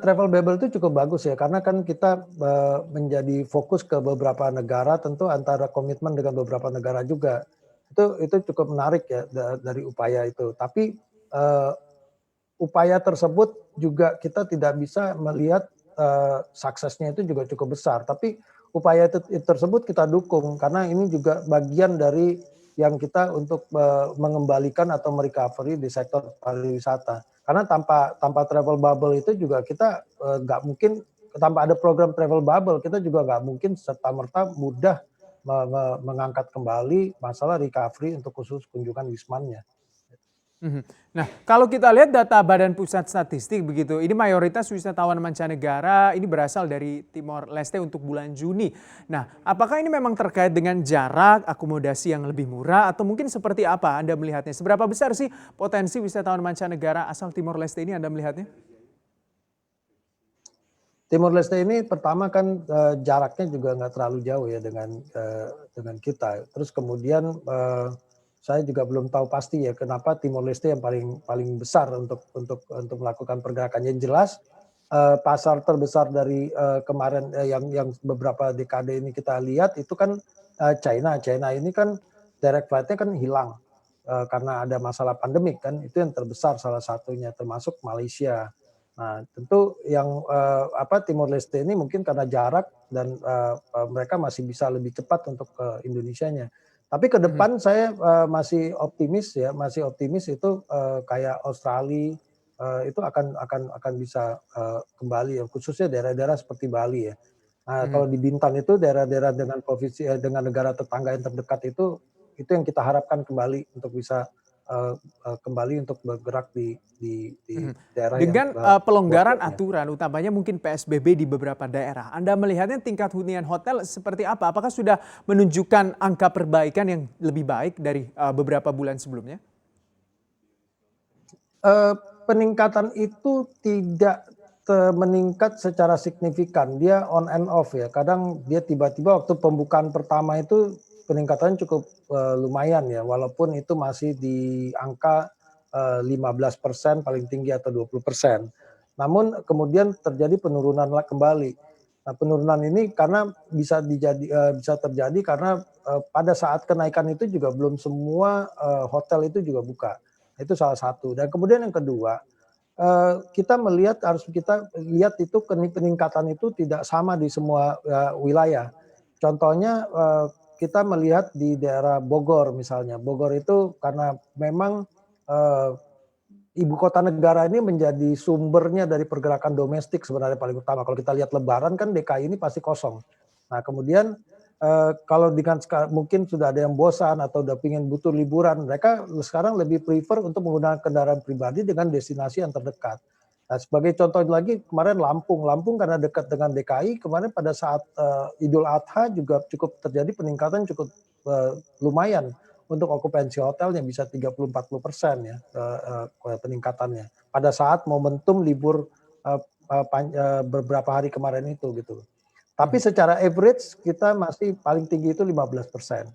travel bubble itu cukup bagus ya, karena kan kita, menjadi fokus ke beberapa negara, tentu antara komitmen dengan beberapa negara juga. Itu cukup menarik ya dari upaya itu. Tapi, eee, upaya tersebut juga kita tidak bisa melihat, suksesnya itu juga cukup besar. Tapi upaya tersebut kita dukung, karena ini juga bagian dari yang kita untuk, mengembalikan atau me-recovery di sektor pariwisata. Karena tanpa tanpa travel bubble itu juga kita, nggak mungkin tanpa ada program travel bubble, kita juga nggak mungkin serta-merta mudah mengangkat kembali masalah recovery untuk khusus kunjungan wismannya. Mhm. Nah, kalau kita lihat data Badan Pusat Statistik begitu, ini mayoritas wisatawan mancanegara ini berasal dari Timor Leste untuk bulan Juni. Nah, apakah ini memang terkait dengan jarak, akomodasi yang lebih murah, atau mungkin seperti apa Anda melihatnya? Seberapa besar sih potensi wisatawan mancanegara asal Timor Leste ini Anda melihatnya? Timor Leste ini pertama kan, jaraknya juga nggak terlalu jauh ya dengan kita. Terus kemudian, saya juga belum tahu pasti ya kenapa Timor Leste yang paling paling besar untuk melakukan pergerakan. Yang jelas, pasar terbesar dari, kemarin, yang beberapa dekade ini kita lihat itu kan, China. China ini kan direct flight-nya kan hilang, karena ada masalah pandemik kan, itu yang terbesar salah satunya, termasuk Malaysia. Nah, tentu yang, Timor Leste ini mungkin karena jarak dan, mereka masih bisa lebih cepat untuk ke Indonesianya. Tapi ke Mhm. depan saya, masih optimis ya, masih optimis itu, kayak Australia, itu akan bisa, kembali ya, khususnya daerah-daerah seperti Bali ya. Nah, Mhm. kalau di Bintan itu daerah-daerah dengan provinsi dengan negara tetangga yang terdekat itu yang kita harapkan kembali untuk bisa, eee eee, kembali untuk bergerak di Mhm. daerah yang, Dengan, pelonggaran bordernya. aturan utamanya mungkin PSBB di beberapa daerah, Anda melihatnya tingkat hunian hotel seperti apa? Apakah sudah menunjukkan angka perbaikan yang lebih baik dari, beberapa bulan sebelumnya? Eee, Peningkatan itu tidak meningkat secara signifikan, dia on and off ya. Kadang dia tiba-tiba waktu pembukaan pertama itu peningkatannya cukup, lumayan ya, walaupun itu masih di angka, 15% paling tinggi atau 20%. Namun kemudian terjadi penurunan kembali. Nah, penurunan ini karena bisa terjadi karena, pada saat kenaikan itu juga belum semua, hotel itu juga buka. Itu salah satu. Dan kemudian yang kedua, kita lihat itu peningkatan itu tidak sama di semua, wilayah. Contohnya, kita melihat di daerah Bogor misalnya. Bogor itu karena memang, eee, ibu kota negara ini menjadi sumbernya dari pergerakan domestik sebenarnya paling utama. Kalau kita lihat lebaran kan DKI ini pasti kosong. Nah kemudian, kalau dengan mungkin sudah ada yang bosan atau udah pengen butuh liburan, mereka sekarang lebih prefer untuk menggunakan kendaraan pribadi dengan destinasi yang terdekat. Nah sebagai contoh lagi kemarin Lampung. Lampung karena dekat dengan DKI kemarin pada saat, Idul Adha juga cukup terjadi peningkatan cukup, lumayan untuk okupansi hotelnya bisa 30-40% ya, peningkatannya. Pada saat momentum libur, beberapa hari kemarin itu gitu. Tapi Mhm. secara average kita masih paling tinggi itu 15%.